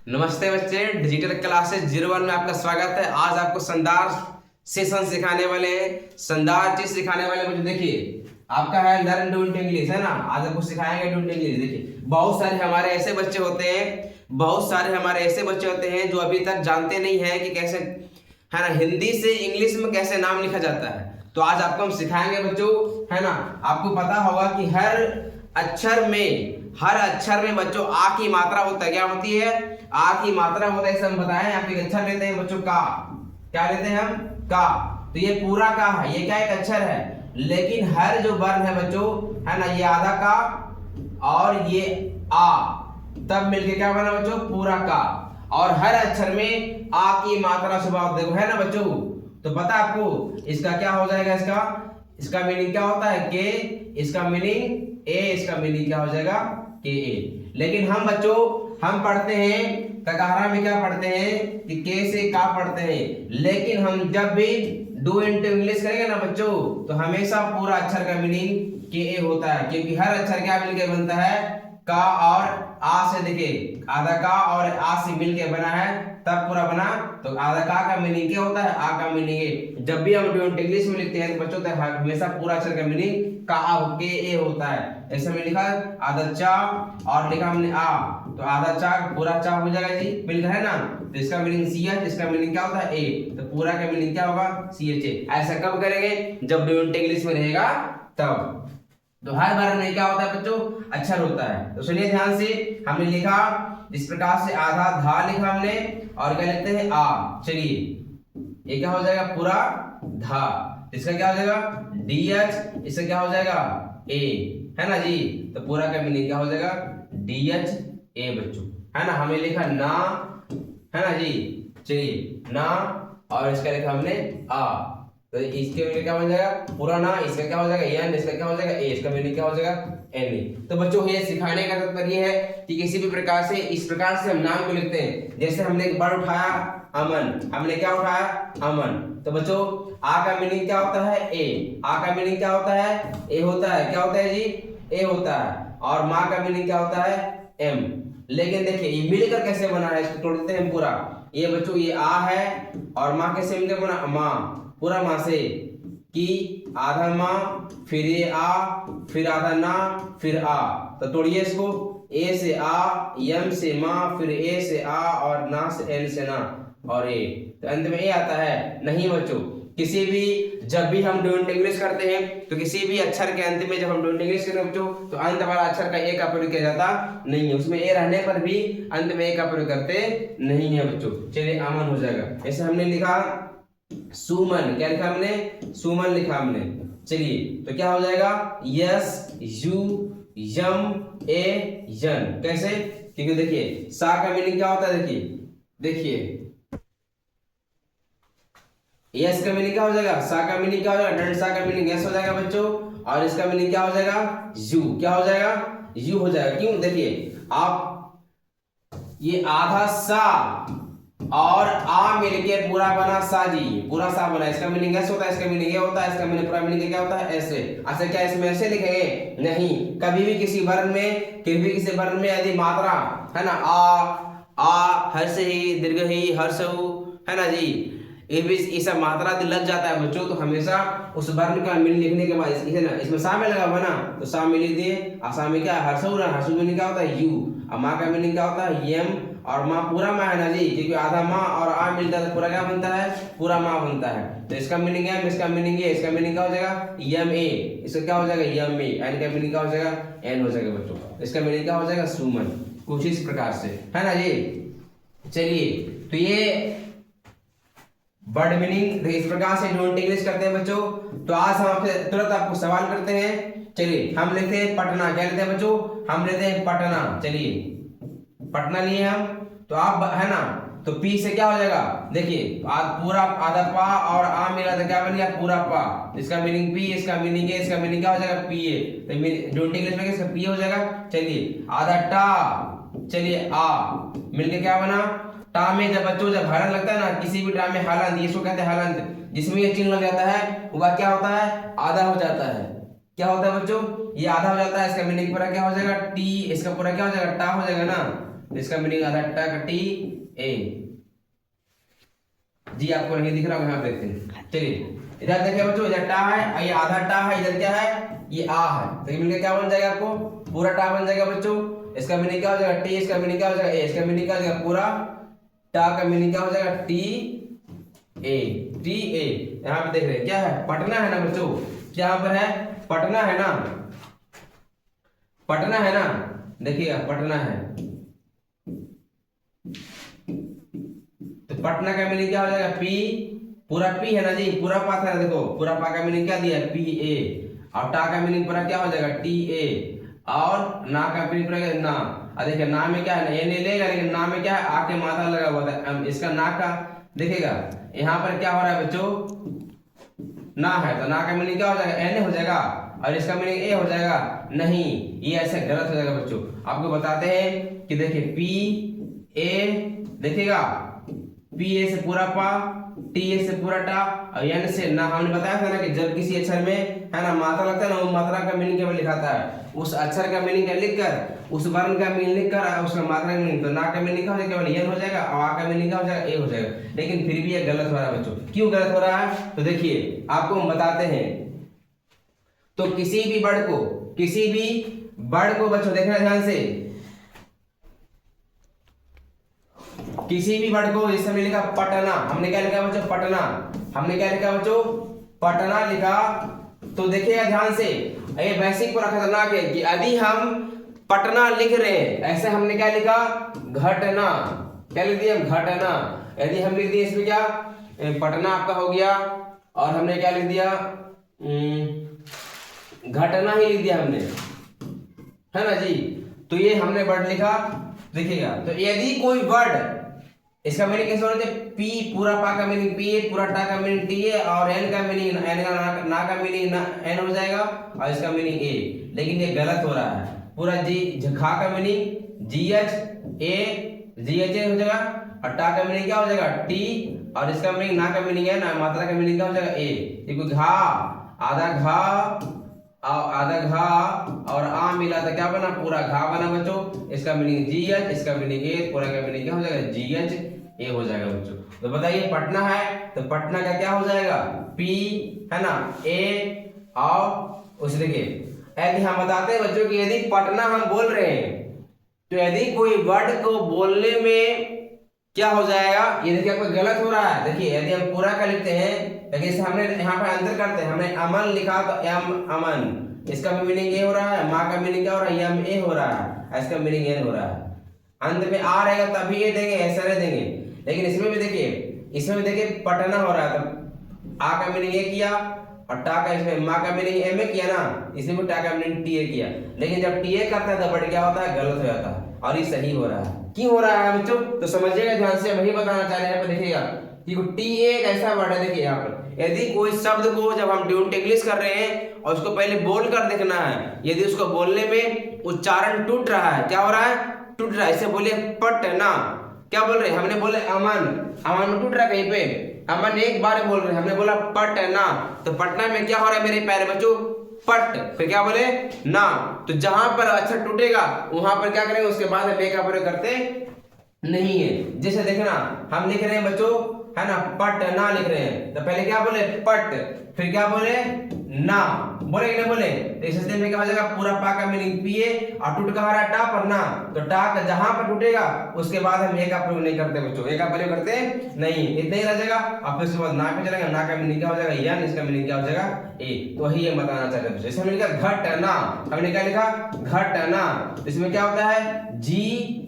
नमस्ते बच्चे, digital classes 01 में आपका स्वागत है। आज आपको शानदार सेशन सिखाने वाले हैं, शानदार चीज सिखाने वाले बच्चे। देखिए, आपका है लर्न डूइंग इंग्लिश, है ना। आज आपको सिखाएंगे डूइंग इंग्लिश। देखिए, बहुत सारे हमारे ऐसे बच्चे होते हैं, बहुत सारे हमारे ऐसे बच्चे होते हैं जो अभी तक जानते नहीं है कि कैसे, है ना, हिंदी से इंग्लिश में कैसे नाम लिखा जाता है। तो आज आपको हम सिखाएंगे बच्चों, है ना। आपको पता होगा कि हर अक्षर में बच्चों आ की मात्रा होता है। क्या होती है? आ की मात्रा होता है। इसे हम बताएं। आप एक अक्षर लेते हैं बच्चों, का। क्या लेते हैं हम? का। तो ये पूरा का है, ये क्या एक अक्षर है। लेकिन हर जो वर्ण है बच्चों, है ना, ये आधा का और ये आ, तब मिलके क्या बना बच्चों? पूरा का। और हर अक्षर में आ की मात्रा स्वभाव देखो, है ना बच्चों। तो पता आपको इसका क्या हो जाएगा? इसका मीनिंग क्या होता है? के। इसका मीनिंग ए। इसका मीनिंग क्या हो जाएगा? के ए। लेकिन हम बच्चों, हम पढ़ते हैं ककारा में, क्या पढ़ते हैं कि के से का पढ़ते हैं। लेकिन हम जब भी डू इंटू इंग्लिश करेंगे ना बच्चों, तो हमेशा पूरा अक्षर का मीनिंग के ए होता है। क्योंकि हर अक्षर क्या मिलकर बनता है? का और आ से। देखिए, आधा का और आ से मिलके बना है, तब पूरा बना। तो आधा का मीनिंग क्या होता है? आ का मीनिंग ए। जब भी हम डू इंटू इंग्लिश में लिखते हैं तो बच्चों, तो हमेशा पूरा अक्षर का मीनिंग का के ए होता है। ऐसे में लिखा आधा चा और लिखा हमने आ, तो आधा चा पूरा चा हो जाएगा जी, मिल है ना। तो इसका मीनिंग सी एच, इसका मीनिंग क्या होता है? ए। तो पूरा का मीनिंग क्या होगा? C H A. ऐसा कब करेंगे? जब डू इंटू इंग्लिश में रहेगा तब। तो हर बार में क्या होता है बच्चों? अक्षर होता है। तो सुनिए ध्यान से। हमने लिखा इस प्रकार से, आधा धा लिखा हमने और क्या लिखते हैं? आ। चलिए, ये क्या हो जाएगा? पूरा धा। इसका क्या हो जाएगा? D H. इसका क्या हो जाएगा? ए, है ना जी। तो पूरा का मीनिंग क्या हो जाएगा? डी एच ए बच्चों, है ना। हमें लिखा ना, है ना जी। चलिए, ना और इसका लिखा हमने आ। तो इसके मीनिंग क्या बन जाएगा? पूरा ना। इसका क्या हो जाएगा? एन। इसका क्या हो जाएगा? ए। इसका मीनिंग क्या हो जाएगा? N A. तो बच्चों, ये सिखाने का तात्पर्य है कि किसी भी प्रकार से इस प्रकार से हम नाम को लिखते हैं। जैसे हमने एक वर्ड उठाया अमन, हमने क्या उठाया? अमन। तो बच्चों, आ का मीनिंग क्या होता है? ए। आ का मीनिंग क्या होता है? ए होता है। क्या होता है जी? ए होता है। और माँ का मीनिंग क्या होता है? एम। लेकिन देखिए, ये मिलकर कैसे बना है, इसको तोड़ देते हैं पूरा। ये बच्चों, ये आ है और माँ कैसे मिलकर बना? माँ। पूरा माँ से कि आधा माँ, फिर ये आ, फिर आधा ना, फिर आ। तो तोड़िए इसको। ए से आ, यम से माँ, फिर ए से आ और ना से एन से ना और ए। तो अंत में ए आता है? नहीं बच्चों। किसी भी, जब भी हम डू इंटू इंग्लिश करते हैं तो किसी भी अक्षर के अंत में, जब हम डू इंटू इंग्लिश करते हैं बच्चों, तो अंत वाला अक्षर का ए का प्रयोग किया जाता नहीं है। उसमें ए रहने पर भी अंत में ए का प्रयोग करते नहीं है बच्चों। चलिए, अमन हो जाएगा। ऐसे हमने लिखा सुमन। क्या लिखा हमने? सुमन लिखा हमने। चलिए, तो क्या हो जाएगा? यस यू यम ए यन। कैसे? क्योंकि देखिए, सा का मीनिंग क्या होता है? देखिए यस का मीनिंग क्या हो जाएगा? सा का मीनिंग क्या हो जाएगा? डंड सा का मीनिंग यस हो जाएगा बच्चों। और इसका मीनिंग क्या हो जाएगा? यू। क्या हो जाएगा? यू हो जाएगा। क्यों? देखिए आप, ये आधा सा और आ मिलके पूरा बना सा जी, पूरा सा बना। इसका मीनिंग ऐसे होता है, इसका मीनिंग ये होता है, इसका मीनिंग पूरा मीनिंग क्या होता है? ऐसे। अच्छा, क्या इसमें ऐसे लिखेंगे? नहीं। कभी भी किसी वर्ण में, किसी वर्ण में यदि मात्रा, है ना, आ हर्ष ही, दीर्घ ही, हर्ष, है ना जी, ये सब मात्रा यदि लग जाता है बच्चों, तो हमेशा उस वर्ण का मीनिंग लिखने के बाद इसे ना, इसमें सा में लगा हुआ ना, तो सा में लिख दिए। आसा में क्या? हर्षु ना। हर्षु मीनिंग क्या होता है? यू। और माँ का मीनिंग क्या होता है? यम। और माँ पूरा माँ है ना जी, क्योंकि आधा माँ और आ मिलता है तो पूरा क्या बनता है? पूरा माँ बनता है। तो इसका मीनिंग है, इसका मीनिंग है, इसका मीनिंग क्या हो जाएगा? यम ए। इसका क्या हो जाएगा? यम ए। एन का मीनिंग क्या हो जाएगा? एन हो जाएगा बच्चों। इसका मीनिंग क्या हो जाएगा? सुमन। कुछ इस प्रकार से, है ना जी। चलिए, तो ये वर्ड मीनिंग इस प्रकार से डू इंटू इंग्लिश करते हैं बच्चों। तो आज हम आपसे तुरंत आपको सवाल करते हैं। चलिए, हम लेते हैं पटना। क्या लेते हैं बच्चों? हम लेते हैं पटना। चलिए, पटना लिए हम, तो आप, है ना, तो पी से क्या हो जाएगा? देखिए, पूरा आधा पा और आ मिला तो क्या बन गया? पूरा पा। इसका मीनिंग पी, इसका मीनिंग है, इसका मीनिंग क्या हो जाएगा? P A. तो डू इंटू इंग्लिश में इसका पी हो जाएगा। चलिए, आधा टा, चलिए आ मिलके क्या बना? टा में जब बच्चों, जब हलन लगता है ना, किसी भी टा में हलंत, इसको कहते हैं हलंत, जिसमें ये चिन्ह लग जाता है वह क्या होता है? आधा हो जाता है। क्या होता है बच्चों? ये आधा हो जाता है। इसका मीनिंग पूरा क्या हो जाएगा? टी। इसका पूरा क्या हो जाएगा? टा हो जाएगा ना। इसका मीनिंग आधा टक टी ए। जी आपको नहीं दिख रहा होगा, यहाँ देखते हैं। चलिए इधर देखिए बच्चों, इधर टा है, ये आधा टा है, इधर क्या है, ये आ है, तो ये मिलकर क्या बन जाएगा आपको, पूरा टा बन जाएगा बच्चों। इसका मीनिंग क्या हो जाएगा, टी, इसका मीनिंग क्या हो जाएगा, ए, इसका मीनिंग क्या हो जाएगा, पूरा टा का मीनिंग क्या हो जाएगा, टी ए, टी ए। यहाँ पे देख रहे हैं क्या है, पटना है ना बच्चों, क्या यहाँ पर है, पटना है ना, पटना है ना, देखिएगा पटना है, तो पटना का मीनिंग क्या हो जाएगा, पी, पूरा पी है ना जी, पूरा पा था ना, देखो पूरा पा का मीनिंग क्या दिया है, पी ए, और टा का मीनिंग पूरा क्या हो जाएगा, टी ए, और ना का मीनिंग पूरा ना। और देखिए ना में क्या है, ये नहीं लेगा, लेकिन ना में क्या है, आ के माथा लगा हुआ था, इसका ना का देखिएगा यहाँ पर क्या हो रहा है बच्चों, ना है, तो ना का मीनिंग क्या हो जाएगा, एन हो जाएगा, और इसका मीनिंग ए हो जाएगा, नहीं, ये ऐसे गलत हो जाएगा बच्चों। आपको बताते हैं कि देखिए पी ए, देखिएगा पी ए से पूरा पा, टी ए से पूरा टा, और एन से ना। हमने बताया था ना कि जब किसी अक्षर में है ना मात्रा लगता है ना, वो मात्रा का मीनिंग केवल लिखाता है, उस अक्षर का मीनिंग लिखकर, उस वर्ण का मीनिंग लिखकर उसका मात्रा का मीनिंग, तो ना का मीनिंग क्या हो जाएगा, केवल एन हो जाएगा, और आ का मीनिंग क्या हो जाएगा, ए हो जाएगा। लेकिन फिर भी ये गलत हो रहा है बच्चों। क्यों गलत हो रहा है, तो देखिए आपको हम बताते हैं। तो किसी भी वर्ड को बच्चों देखना ध्यान से, किसी भी वर्ड को, जैसे हमने लिखा पटना, हमने क्या लिखा बच्चों, पटना, हमने क्या लिखा बच्चों, पटना लिखा, तो देखिएगा ध्यान से, ये बेसिक पूरा खतरनाक है कि यदि हम पटना लिख रहे हैं, ऐसे हमने क्या लिखा, घटना, क्या लिख दिया, घटना। यदि हम लिख दिए इसमें क्या, पटना आपका हो गया, और हमने क्या लिख दिया, घटना ही लिख दिया हमने, है ना जी। तो ये हमने वर्ड लिखा, देखिएगा। तो यदि कोई वर्ड, इसका मीनिंग कैसे होना चाहिए, पी, पूरा पा का मीनिंग पी, पूरा टा का मीनिंग टी है, और एन का मीनिंग, एन का ना का मीनिंग एन हो जाएगा, और इसका मीनिंग ए। लेकिन ये गलत हो रहा है, पूरा जी, खा का मीनिंग जी एच ए हो जाएगा, और टा का मीनिंग क्या हो जाएगा, टी, और इसका मीनिंग ना का मीनिंग है ना, मात्रा का मीनिंग क्या हो जाएगा, ए। देखो घा, आधा घा और आ मिला तो क्या बना, पूरा घा बना बच्चों। इसका मीनिंग जी एच, इसका मीनिंग ए, पूरा का मीनिंग क्या हो जाएगा, जी एच ए हो जाएगा बच्चों। तो बताइए पटना है, तो पटना का क्या हो जाएगा, पी, है ना, ए, और उस देखिए यदि हम बताते हैं बच्चों कि यदि पटना हम बोल रहे हैं, तो यदि कोई वर्ड को बोलने में क्या हो जाएगा, ये देखिए आपको गलत हो रहा है। देखिए यदि हम पूरा का लिखते हैं, लेकिन हमने यहाँ पर अंतर करते हैं, हमने अमन लिखा तो एम अमन, इसका भी मीनिंग ए हो रहा है, माँ का मीनिंग क्या हो रहा है, एम ए हो रहा है, इसका मीनिंग एन हो रहा है। अंत में आ रहेगा तभी ये देंगे, ऐसा नहीं देंगे। लेकिन इसमें भी देखिए पटना हो रहा है, तो आ का मीनिंग ए किया, और टा का, इसमें माँ का मीनिंग एम ए किया ना, इसमें भी टा का मीनिंग टी ए किया। लेकिन जब टी ए करता है तो वर्ड क्या होता है, गलत हो जाता है, और ये सही हो रहा है। क्यों हो रहा है बच्चों, तो समझिएगा ध्यान से, वही बताना चाह रहे हैं। देखिएगा कि टी ए एक ऐसा वर्ड है, देखिए यहाँ पर यदि कोई शब्द को जब हम ट्यून्ड इंग्लिश कर रहे हैं और उसको पहले बोल कर देखना है, यदि उसको बोलने में उच्चारण टूट रहा है, क्या हो रहा है, टूट रहा है। इसे बोलिए पटना, क्या बोल रहे हैं, हमने बोले अमन, अमन में टूट रहा है कहीं पे, अमन एक बार बोल रहे हैं, हमने बोला पटना, तो पटना में क्या हो रहा है मेरे प्यारे बच्चों, पट, फिर क्या बोले ना। तो जहां पर अक्षर टूटेगा वहां पर क्या करेंगे, उसके बाद हम ए का प्रयोग करते नहीं है। जैसे देखना हम लिख रहे हैं बच्चों, है ना, पटना लिख रहे हैं, तो पहले क्या बोले पट, फिर क्या बोले ना, बोले कि नहीं बोले। तो इस स्थिति में क्या हो जाएगा, पूरा पा का मीनिंग पिए, और टूट कहा रहा है टा पर ना, तो टा का जहां पर टूटेगा उसके बाद हम ए का प्रयोग नहीं करते बच्चों, ए का प्रयोग करते नहीं, इतना ही रह जाएगा। और फिर उसके बाद ना पे चलेगा, ना का मीनिंग क्या हो जाएगा यन, इसका मीनिंग क्या हो जाएगा ए। तो वही ये बताना चाहते हैं। जैसे हमने लिखा घटना, हमने क्या लिखा घटना, इसमें क्या होता है जी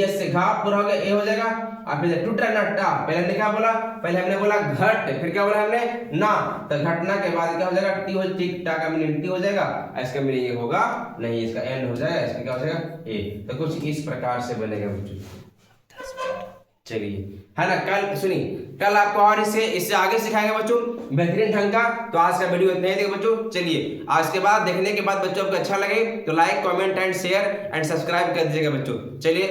एस से घा पूरा हो गया, ए हो जाएगा, और फिर टूट रहा टा, पहले हमने क्या बोला, पहले हमने बोला घट, फिर क्या बोला हमने ना, तो घटना के बाद क्या हो जाएगा, टी हो, टिक टा का मीनिंग टी हो जाएगा, इसका मीनिंग ये होगा नहीं, इसका एन हो जाएगा, इसका क्या हो जाएगा ए। तो कुछ इस प्रकार से बनेगा बच्चों। चलिए, है ना, कल सुनिए, कल आपको और इससे आगे सिखाएंगे बच्चों बेहतरीन ढंग का। तो आज का वीडियो इतना ही देखो बच्चों। चलिए, आज के बाद देखने के बाद बच्चों आपको अच्छा लगे तो like, comment and share and subscribe कर दीजिएगा बच्चों। चलिए।